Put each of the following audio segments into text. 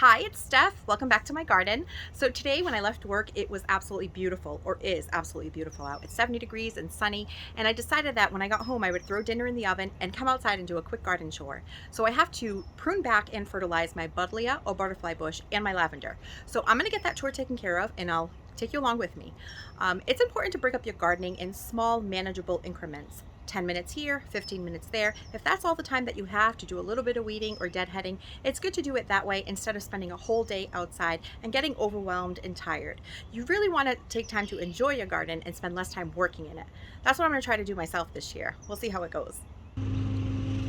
Hi, it's Steph. Welcome back to my garden. So today when I left work, it was absolutely beautiful, or is absolutely beautiful out. It's 70 degrees and sunny, and I decided that when I got home, I would throw dinner in the oven and come outside and do a quick garden chore. So I have to prune back and fertilize my buddleia or butterfly bush and my lavender. So I'm gonna get that chore taken care of, and I'll take you along with me. It's important to break up your gardening in small, manageable increments. 10 minutes here, 15 minutes there. If that's all the time that you have to do a little bit of weeding or deadheading, it's good to do it that way instead of spending a whole day outside and getting overwhelmed and tired. You really want to take time to enjoy your garden and spend less time working in it. That's what I'm going to try to do myself this year. We'll see how it goes.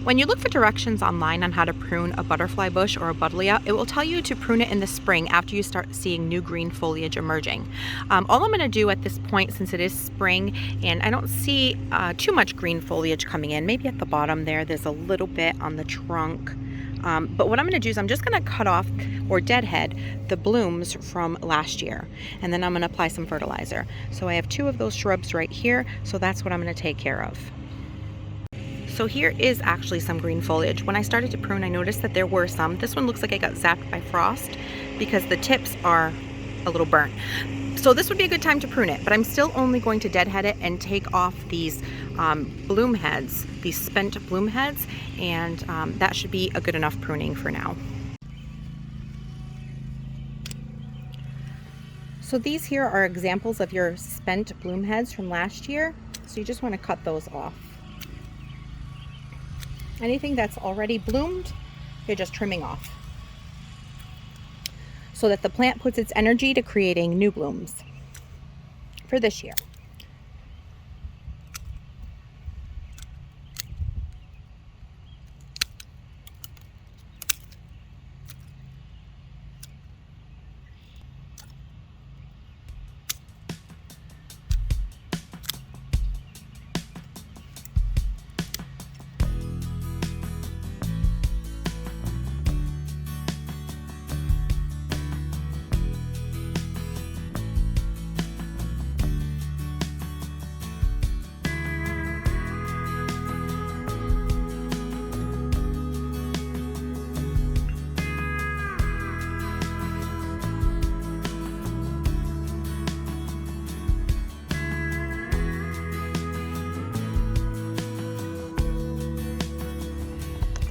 When you look for directions online on how to prune a butterfly bush or a buddleia, it will tell you to prune it in the spring after you start seeing new green foliage emerging. All I'm going to do at this point, since it is spring and I don't see too much green foliage coming in, maybe at the bottom there's a little bit on the trunk. But what I'm going to do is I'm just going to cut off or deadhead the blooms from last year, and then I'm going to apply some fertilizer. So I have 2 of those shrubs right here, so that's what I'm going to take care of. So here is actually some green foliage. When I started to prune, I noticed that there were some. This one looks like it got zapped by frost because the tips are a little burnt. So this would be a good time to prune it, but I'm still only going to deadhead it and take off these bloom heads, these spent bloom heads, and that should be a good enough pruning for now. So these here are examples of your spent bloom heads from last year. So you just want to cut those off. Anything that's already bloomed, you're just trimming off so that the plant puts its energy to creating new blooms for this year.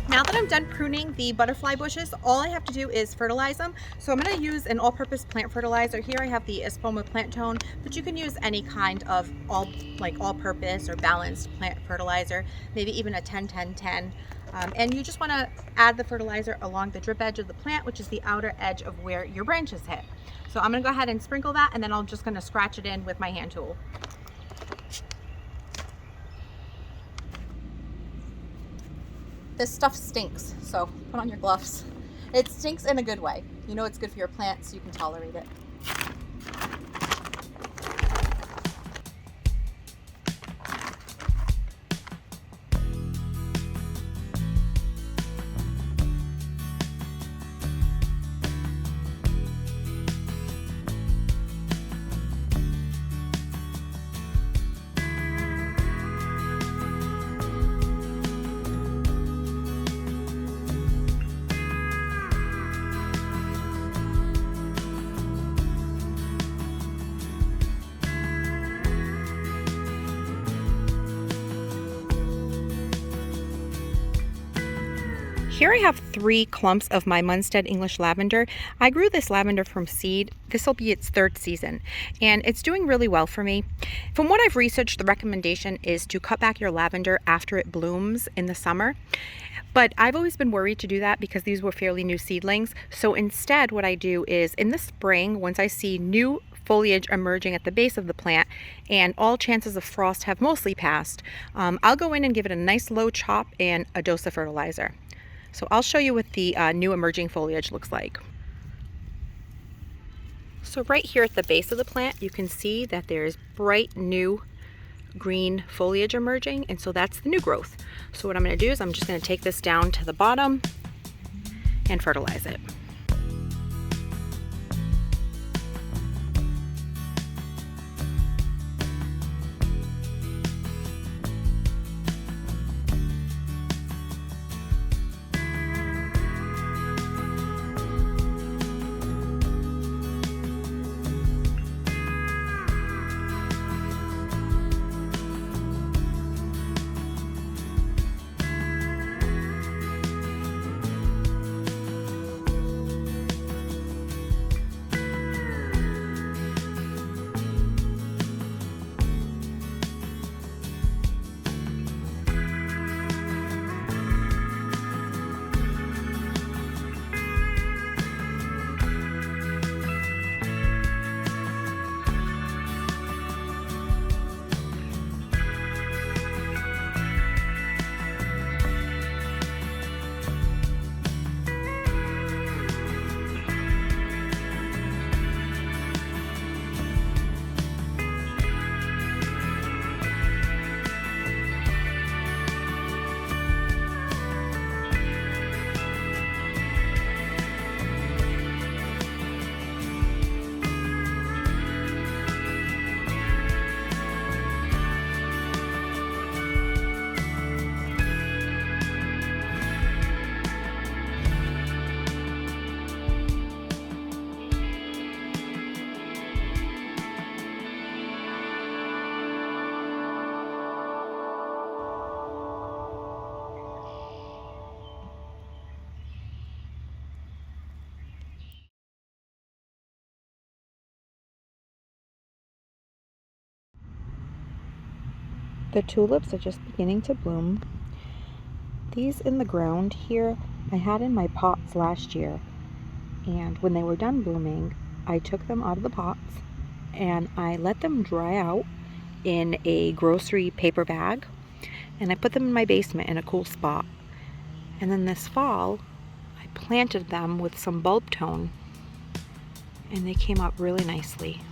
Now that I'm done pruning the butterfly bushes, all I have to do is fertilize them. So I'm going to use an all-purpose plant fertilizer. Here I have the Espoma Plant Tone, but you can use any kind of all-purpose or balanced plant fertilizer, maybe even a 10-10-10. And you just want to add the fertilizer along the drip edge of the plant, which is the outer edge of where your branches hit. So I'm going to go ahead and sprinkle that, and then I'm just going to scratch it in with my hand tool. This stuff stinks, so put on your gloves. It stinks in a good way. You know it's good for your plant, so you can tolerate it. Here I have 3 clumps of my Munstead English lavender. I grew this lavender from seed. This will be its 3rd season, and it's doing really well for me. From what I've researched, the recommendation is to cut back your lavender after it blooms in the summer. But I've always been worried to do that because these were fairly new seedlings. So instead, what I do is in the spring, once I see new foliage emerging at the base of the plant and all chances of frost have mostly passed, I'll go in and give it a nice low chop and a dose of fertilizer. So I'll show you what the new emerging foliage looks like. So right here at the base of the plant, you can see that there's bright new green foliage emerging, and so that's the new growth. So what I'm going to do is I'm just going to take this down to the bottom and fertilize it. The tulips are just beginning to bloom. These in the ground here I had in my pots last year, and when they were done blooming I took them out of the pots and I let them dry out in a grocery paper bag, and I put them in my basement in a cool spot. And then this fall I planted them with some bulb tone and they came up really nicely.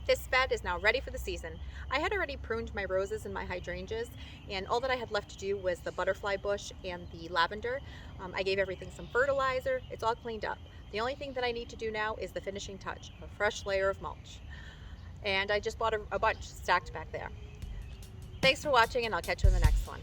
This bed is now ready for the season. I had already pruned my roses and my hydrangeas, and all that I had left to do was the butterfly bush and the lavender. I gave everything some fertilizer. It's all cleaned up. The only thing that I need to do now is the finishing touch, a fresh layer of mulch. And I just bought a bunch stacked back there. Thanks for watching, and I'll catch you in the next one.